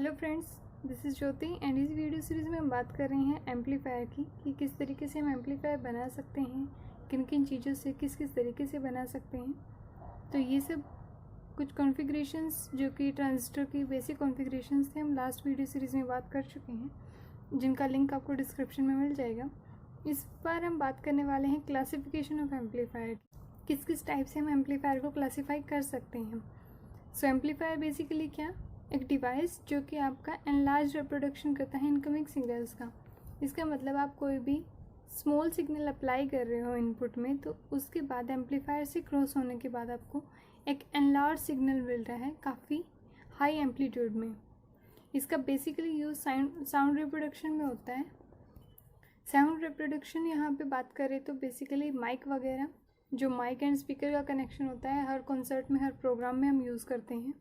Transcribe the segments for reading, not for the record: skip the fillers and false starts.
Hello friends, this is Jyoti and इस video series में हम बात कर रहे हैं एम्पलीफायर की कि किस तरीके से हम एम्पलीफायर बना सकते हैं, किन किन चीज़ों से किस किस तरीके से बना सकते हैं। तो ये सब कुछ कॉन्फ़िगरेशंस जो कि ट्रांजिस्टर की बेसिक कॉन्फ़िगरेशंस थे, हम लास्ट वीडियो सीरीज़ में बात कर चुके हैं, जिनका लिंक आपको डिस्क्रिप्शन में मिल जाएगा। इस बार हम बात करने वाले हैं क्लासिफिकेशन ऑफ एम्पलीफायर, किस किस टाइप से हम एम्पलीफायर को क्लासीफाई कर सकते हैं। सो एम्पलीफायर बेसिकली क्या, एक डिवाइस जो कि आपका एनलार्ज रिप्रोडक्शन करता है इनकमिंग सिग्नल्स का। इसका मतलब आप कोई भी स्मॉल सिग्नल अप्लाई कर रहे हो इनपुट में, तो उसके बाद एम्पलीफायर से क्रॉस होने के बाद आपको एक एनलार्ज सिग्नल मिल रहा है काफ़ी हाई एम्पलीट्यूड में। इसका बेसिकली यूज़ साउंड रिप्रोडक्शन में होता है। साउंड रिप्रोडक्शन यहाँ पे बात करें तो बेसिकली माइक वगैरह, जो माइक एंड स्पीकर का कनेक्शन होता है, हर कॉन्सर्ट में हर प्रोग्राम में हम यूज़ करते हैं,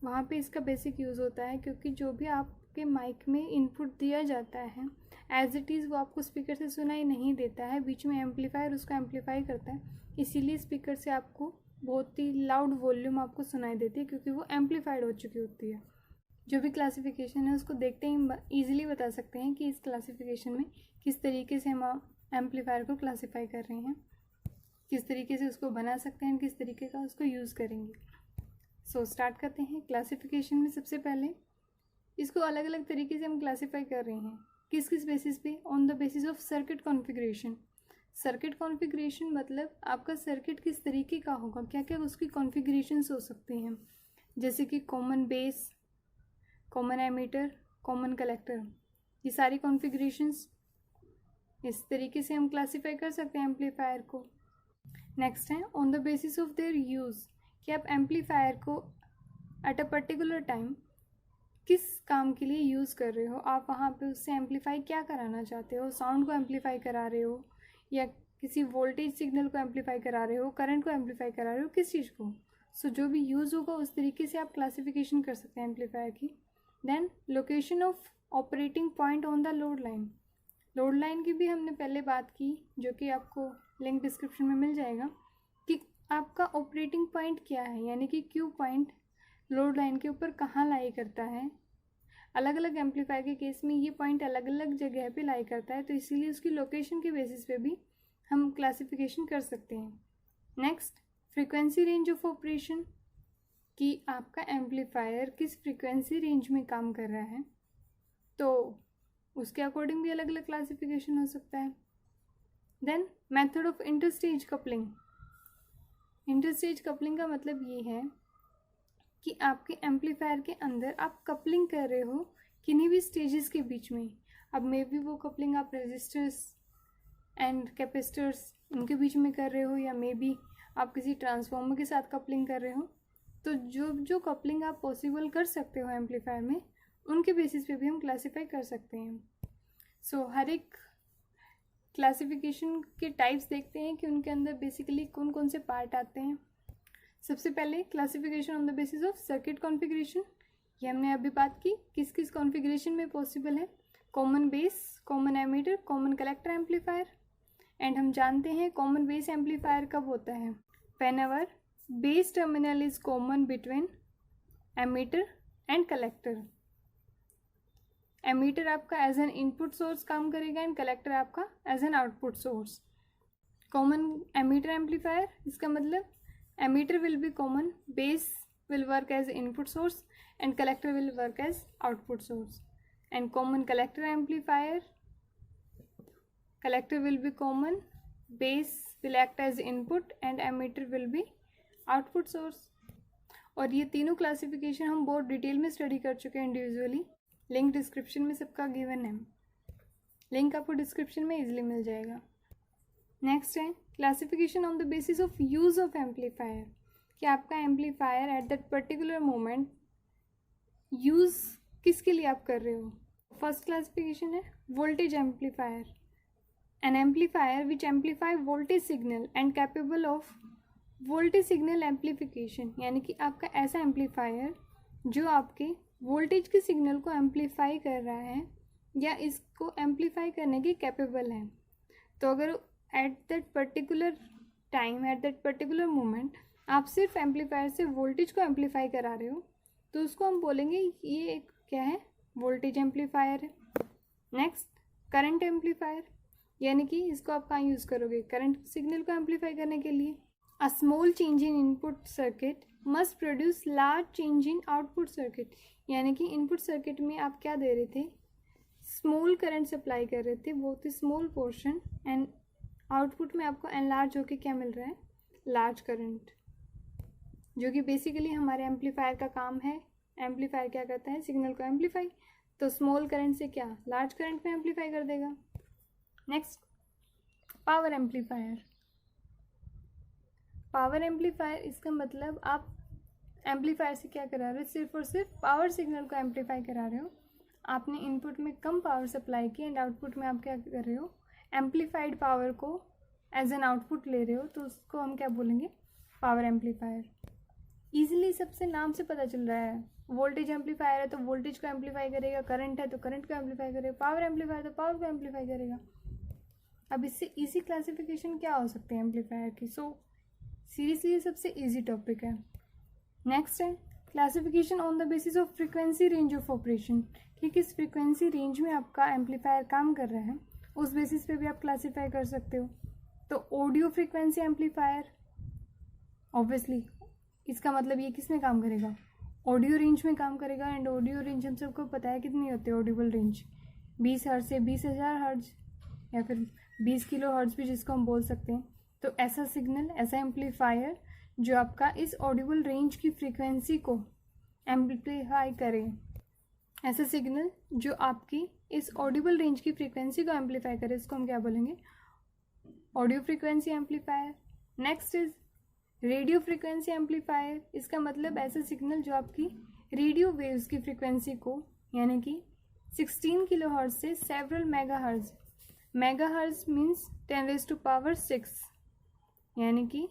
वहाँ पे इसका बेसिक यूज़ होता है। क्योंकि जो भी आपके माइक में इनपुट दिया जाता है एज इट इज़ वो आपको स्पीकर से सुनाई नहीं देता है, बीच में एम्पलीफायर उसको एम्पलीफाई करता है, इसीलिए स्पीकर से आपको बहुत ही लाउड वॉल्यूम आपको सुनाई देती है, क्योंकि वो एम्पलीफाइड हो चुकी होती है। जो भी क्लासिफिकेशन है उसको देखते ही ईजिली बता सकते हैं कि इस क्लासिफिकेशन में किस तरीके से हम एम्पलीफायर को क्लासीफाई कर रहे हैं, किस तरीके से उसको बना सकते हैं, किस तरीके का उसको यूज़ करेंगे। सो स्टार्ट करते हैं। क्लासिफिकेशन में सबसे पहले इसको अलग अलग तरीके से हम क्लासीफाई कर रहे हैं। किस किस बेसिस पे? On the basis of circuit configuration. Circuit configuration मतलब आपका सर्किट किस तरीके का होगा, क्या क्या उसकी कॉन्फ़िगरेशंस हो सकते हैं, जैसे कि common base, common emitter, common collector, ये सारी कॉन्फ़िगरेशंस इस तरीके से हम क्लासीफाई कर सकते हैं एम्पलीफायर को। नेक्स्ट है on the basis of their use, कि आप एम्पलीफायर को एट अ पर्टिकुलर टाइम किस काम के लिए यूज़ कर रहे हो, आप वहाँ पे उससे एम्पलीफाई क्या कराना चाहते हो, साउंड को एम्पलीफाई करा रहे हो या किसी वोल्टेज सिग्नल को एम्पलीफाई करा रहे हो, करंट को एम्पलीफाई करा रहे हो, किस चीज़ को। सो जो भी यूज़ होगा उस तरीके से आप क्लासिफिकेशन कर सकते हैं एम्पलीफायर की। Then location of operating point on the load line. Load line की भी हमने पहले बात की, जो कि आपको लिंक डिस्क्रिप्शन में मिल जाएगा, कि आपका ऑपरेटिंग पॉइंट क्या है, यानी कि क्यू पॉइंट लोड लाइन के ऊपर कहाँ लाई करता है। अलग अलग एम्पलीफायर के केस में ये पॉइंट अलग अलग जगह पे लाई करता है, तो इसीलिए उसकी लोकेशन के बेसिस पे भी हम क्लासिफिकेशन कर सकते हैं। Next, frequency range of operation, कि आपका एम्पलीफायर किस फ्रीक्वेंसी रेंज में काम कर रहा है, तो उसके अकॉर्डिंग भी अलग अलग क्लासिफिकेशन हो सकता है। Then method of interstage coupling. Interstage coupling का मतलब ये है कि आपके एम्पलीफायर के अंदर आप कपलिंग कर रहे हो किन्हीं भी स्टेजेस के बीच में। अब मे बी वो कपलिंग आप रेजिस्टर्स एंड कैपेसिटर्स उनके बीच में कर रहे हो, या मे बी आप किसी ट्रांसफार्मर के साथ कपलिंग कर रहे हो। तो जो जो कपलिंग आप पॉसिबल कर सकते हो एम्पलीफायर में, उनके बेसिस पे भी हम क्लासीफाई कर सकते हैं। सो हर एक क्लासिफिकेशन के टाइप्स देखते हैं कि उनके अंदर बेसिकली कौन कौन से पार्ट आते हैं। सबसे पहले classification on the basis of circuit configuration, ये हमने अभी बात की किस किस कॉन्फ़िगरेशन में पॉसिबल है। Common base, common emitter, common collector amplifier. And हम जानते हैं कॉमन बेस एम्पलीफायर कब होता है, whenever base terminal is common between emitter and collector. Emitter आपका एज एन इनपुट सोर्स काम करेगा एंड कलेक्टर आपका as an output source. Common emitter amplifier, इसका मतलब emitter will be common, base will work as input source and collector will work as output source. And common collector amplifier, collector will be common, base will act as input and emitter will be output source. और ये तीनों classification हम बहुत detail में study कर चुके हैं individually, link description में सबका गिवन है, लिंक आपको डिस्क्रिप्शन में इजीली मिल जाएगा। नेक्स्ट है classification on the basis of use of amplifier, कि आपका amplifier at that particular moment use किसके लिए आप कर रहे हो। फर्स्ट क्लासिफिकेशन है voltage amplifier, N amplifier which amplify voltage signal and capable of voltage signal amplification, यानी कि आपका ऐसा एम्पलीफायर जो आपके वोल्टेज के सिग्नल को एम्पलीफाई कर रहा है या इसको एम्पलीफाई करने के कैपेबल है। तो अगर at that particular time, at that particular moment आप सिर्फ एम्पलीफायर से वोल्टेज को एम्पलीफाई करा रहे हो, तो उसको हम बोलेंगे ये एक क्या है, वोल्टेज एम्पलीफायर है। नेक्स्ट करंट एम्पलीफायर, यानी कि इसको आप कहाँ यूज़ करोगे, करंट सिग्नल को एम्पलीफाई करने के लिए। A small change in input circuit must produce large change in output circuit, यानी कि इनपुट सर्किट में आप क्या दे रहे थे, स्मॉल करंट सप्लाई कर रहे थे, बहुत ही स्मॉल पोर्शन, एंड आउटपुट में आपको एनलार्ज होके क्या मिल रहा है, लार्ज करंट, जो कि बेसिकली हमारे एम्पलीफायर का काम है। एम्पलीफायर क्या करता है, सिग्नल को एम्पलीफाई, तो स्मॉल करंट से क्या, लार्ज करंट में एम्पलीफाई कर देगा। Next power amplifier. Power amplifier, इसका मतलब आप एम्पलीफायर से क्या करा रहे हो, सिर्फ और सिर्फ पावर सिग्नल को एम्पलीफाई करा रहे हो। आपने इनपुट में कम पावर सप्लाई की एंड आउटपुट में आप क्या कर रहे हो, एम्पलीफाइड पावर को एज एन आउटपुट ले रहे हो, तो उसको हम क्या बोलेंगे, पावर एम्पलीफायर। ईजिली सबसे नाम से पता चल रहा है, वोल्टेज एम्पलीफायर है तो वोल्टेज को एम्पलीफाई करेगा, करंट है तो करंट को एम्पलीफाई करेगा, पावर एम्पलीफायर तो पावर को एम्पलीफाई करेगा। अब इससे इजी क्लासिफिकेशन क्या हो सकते हैं एम्पलीफायर की, सो सीरियसली ये सबसे इजी टॉपिक है। नेक्स्ट है classification on the basis of frequency range of operation, कि किस फ्रीक्वेंसी रेंज में आपका एम्पलीफायर काम कर रहा है, उस बेसिस पे भी आप क्लासीफाई कर सकते हो। तो ऑडियो फ्रीक्वेंसी एम्पलीफायर, ऑब्वियसली इसका मतलब ये किस में काम करेगा, ऑडियो रेंज में काम करेगा, एंड ऑडियो रेंज हम सबको पता है कितनी होती है, ऑडिबल रेंज 20 हर्ट्ज से 20,000 हर्ट्ज या फिर 20 किलो हर्ट्ज भी जिसको हम बोल सकते हैं। तो ऐसा सिग्नल, ऐसा एम्पलीफायर जो आपका इस ऑडिबल रेंज की फ्रीक्वेंसी को एम्पलीफाई करे, ऐसा सिग्नल जो आपकी इस ऑडिबल रेंज की फ्रीक्वेंसी को एम्पलीफाई करे, इसको हम क्या बोलेंगे, audio frequency amplifier. Next is radio frequency amplifier, इसका मतलब ऐसा सिग्नल जो आपकी रेडियो वेव्स की फ्रीक्वेंसी को, यानी कि 16 किलो हर्ट्ज से several mega hertz, mega hertz means 10⁻⁶, यानी कि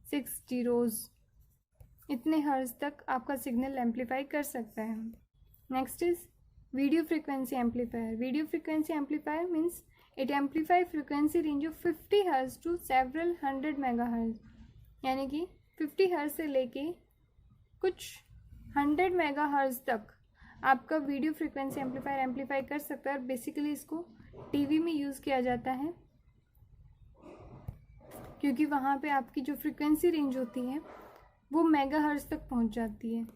6 जीरोज़, इतने हर्ट्ज तक आपका सिग्नल एम्पलीफाई कर सकता है। Next is video frequency amplifier. Video frequency amplifier means it amplify frequency range of 50 hertz to several 100 mega hertz, यानी कि 50 हर्ट्ज से लेके कुछ 100 मेगा हर्ट्ज तक आपका वीडियो फ्रीक्वेंसी एम्पलीफायर एम्पलीफाई कर सकता है। और बेसिकली इसको टीवी में यूज़ किया जाता है, क्योंकि वहाँ पे आपकी जो फ्रीक्वेंसी रेंज होती है वो मेगा हर्ट्ज तक पहुँच जाती है।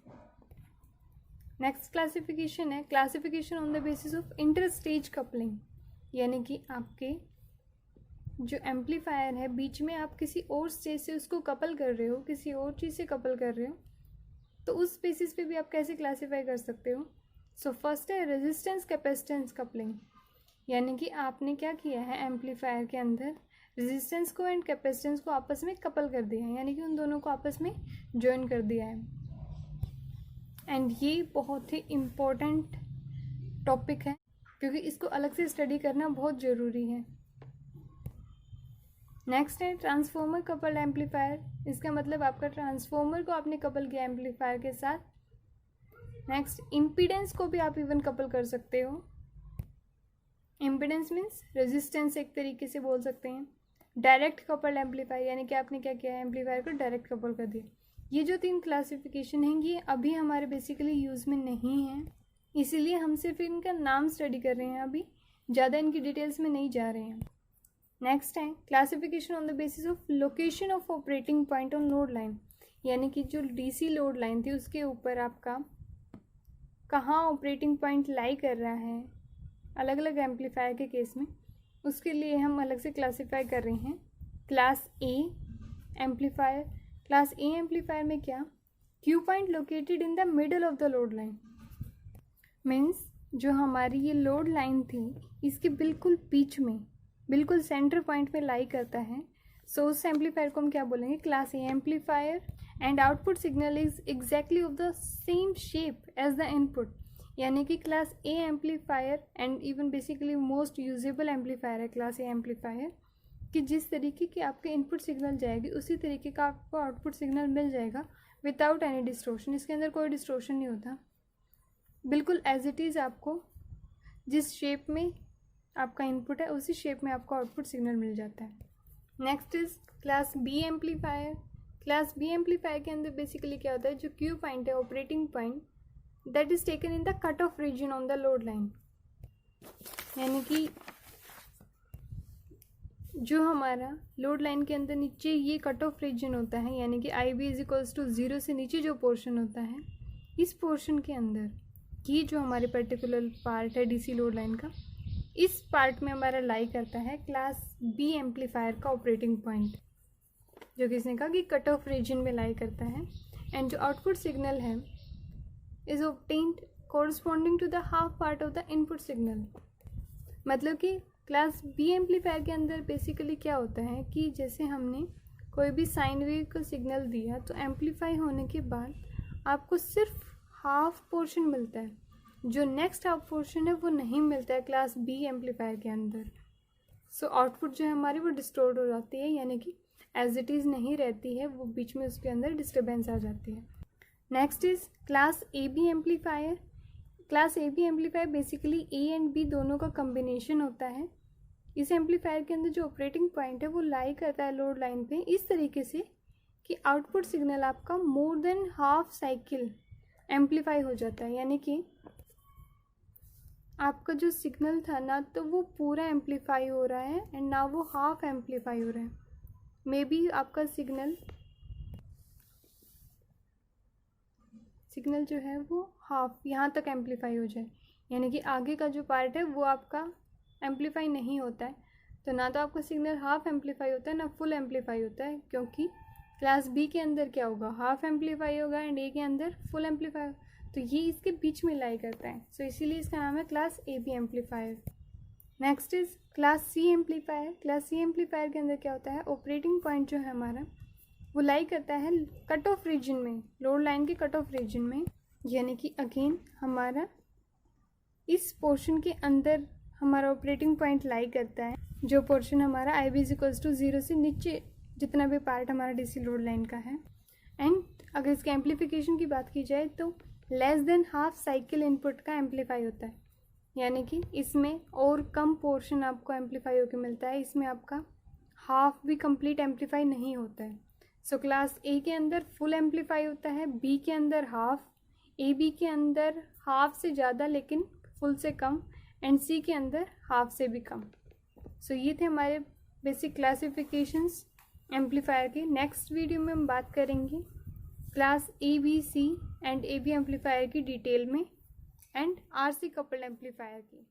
नेक्स्ट क्लासिफिकेशन है classification on the basis of inter stage coupling, यानी कि आपके जो एम्पलीफायर है बीच में आप किसी और स्टेज से उसको कपल कर रहे हो, किसी और चीज़ से कपल कर रहे हो, तो उस बेसिस पे भी आप कैसे क्लासीफाई कर सकते हो। सो फर्स्ट है रेजिस्टेंस कैपेसिटेंस कपलिंग, यानी कि आपने क्या किया है, एम्पलीफायर के अंदर रेजिस्टेंस को एंड कैपेसिटेंस को आपस में कपल कर दिया है, यानी कि उन दोनों को आपस में ज्वाइन कर दिया है। एंड ये बहुत ही इम्पोर्टेंट टॉपिक है, क्योंकि इसको अलग से स्टडी करना बहुत ज़रूरी है। नेक्स्ट है ट्रांसफॉर्मर कपल्ड एम्पलीफायर, इसका मतलब आपका ट्रांसफॉर्मर को आपने कपल किया एम्पलीफायर के साथ। नेक्स्ट इम्पीडेंस को भी आप इवन कपल कर सकते हो। इम्पीडेंस मीन्स रेजिस्टेंस एक तरीके से बोल सकते हैं। डायरेक्ट कपल्ड एम्पलीफायर, यानी कि आपने क्या किया है, एम्पलीफायर को डायरेक्ट कपल कर दिया। ये जो 3 क्लासिफिकेशन हैं ये अभी हमारे बेसिकली यूज़ में नहीं है, इसीलिए हम सिर्फ इनका नाम स्टडी कर रहे हैं, अभी ज़्यादा इनकी डिटेल्स में नहीं जा रहे हैं। नेक्स्ट है classification on the basis of location of operating point on load line, यानी कि जो डीसी लोड लाइन थी उसके ऊपर आपका कहाँ ऑपरेटिंग पॉइंट लाई कर रहा है, अलग अलग एम्पलीफायर के केस में, उसके लिए हम अलग से क्लासीफाई कर रहे हैं। Class A amplifier, class A amplifier में क्या, Q point located in the middle of the load line, means जो हमारी ये लोड लाइन थी इसके बिल्कुल बीच में, बिल्कुल सेंटर पॉइंट में लाई करता है। सो उस एम्पलीफायर को हम क्या बोलेंगे, class A amplifier, and output signal is exactly of the same shape as the input, यानी कि class A amplifier and even basically most usable amplifier है क्लास ए एम्पलीफायर, कि जिस तरीके की आपके इनपुट सिग्नल जाएगी उसी तरीके का आपको आउटपुट सिग्नल मिल जाएगा विदाउट एनी डिस्टोर्शन। इसके अंदर कोई डिस्टोर्शन नहीं होता, बिल्कुल एज इट इज़ आपको जिस शेप में आपका इनपुट है उसी शेप में आपको आउटपुट सिग्नल मिल जाता है। Next is class B amplifier. Class B amplifier के अंदर बेसिकली क्या होता है, जो क्यू पॉइंट है operating point that is taken in the cut off region on the load line. यानी कि जो हमारा लोड लाइन के अंदर नीचे ये कट ऑफ रीजन होता है, यानी कि आई बी इज इक्वल्स टू 0 से नीचे जो पोर्शन होता है, इस पोर्शन के अंदर ये जो हमारे पर्टिकुलर पार्ट है डीसी लोड लाइन का, इस पार्ट में हमारा लाई करता है क्लास बी एम्पलीफायर का ऑपरेटिंग पॉइंट, जो किसने कहा कि कट ऑफ रीजन में लाई करता है। एंड जो आउटपुट सिग्नल है is obtained corresponding to the half part of the input signal. मतलब कि क्लास बी एम्पलीफायर के अंदर बेसिकली क्या होता है कि जैसे हमने कोई भी साइन वेव को सिग्नल दिया तो एम्पलीफाई होने के बाद आपको सिर्फ हाफ पोर्शन मिलता है, जो नेक्स्ट हाफ पोर्शन है वो नहीं मिलता है क्लास बी एम्पलीफायर के अंदर। सो आउटपुट जो है हमारी वो डिस्टोर्ट हो जाती है, यानी कि एज इट इज़ नहीं रहती है, वो बीच में उसके अंदर डिस्टर्बेंस आ जाती है। Next is class A B amplifier. Class A B amplifier basically A and B दोनों का कम्बिनेशन होता है। इस एम्पलीफायर के अंदर जो ऑपरेटिंग पॉइंट है वो लाई करता है लोड लाइन पे इस तरीके से कि आउटपुट सिग्नल आपका more than half cycle amplify हो जाता है। यानी कि आपका जो सिग्नल था ना तो वो पूरा एम्पलीफाई हो रहा है एंड ना वो हाफ एम्पलीफाई हो रहा है। मे बी आपका सिग्नल जो है वो हाफ यहाँ तक एम्पलीफाई हो जाए, यानी कि आगे का जो पार्ट है वो आपका एम्पलीफाई नहीं होता है। तो ना तो आपका सिग्नल हाफ एम्पलीफाई होता है ना फुल एम्पलीफाई होता है, क्योंकि क्लास बी के अंदर क्या होगा, हाफ एम्पलीफाई होगा एंड ए के अंदर फुल एम्पलीफाई, तो ये इसके बीच में लाई करता है। सो इसीलिए इसका नाम है class A B amplifier. Next is class C amplifier. Class C amplifier के अंदर क्या होता है, ऑपरेटिंग पॉइंट जो है हमारा वो लाई करता है कट ऑफ रीजन में, लोड लाइन के कट ऑफ रीजन में, यानी कि अगेन हमारा इस पोर्शन के अंदर हमारा ऑपरेटिंग पॉइंट लाई करता है, जो पोर्शन हमारा आई बी इज इक्वल्स टू 0 से नीचे जितना भी पार्ट हमारा डीसी लोड लाइन का है। एंड अगर इसके एम्पलीफिकेशन की बात की जाए तो less than half cycle input का एम्पलीफाई होता है, यानी कि इसमें और कम पोर्शन आपको एम्पलीफाई होकर मिलता है, इसमें आपका हाफ भी कंप्लीट एम्पलीफाई नहीं होता है। सो क्लास ए के अंदर फुल एम्पलीफाई होता है, बी के अंदर हाफ, ए बी के अंदर हाफ से ज़्यादा लेकिन फुल से कम, एंड सी के अंदर हाफ से भी कम। सो ये थे हमारे बेसिक क्लासिफिकेशंस एम्पलीफायर की। नेक्स्ट वीडियो में हम बात करेंगे class A B C and A B amplifier की डिटेल में and R C coupled amplifier की।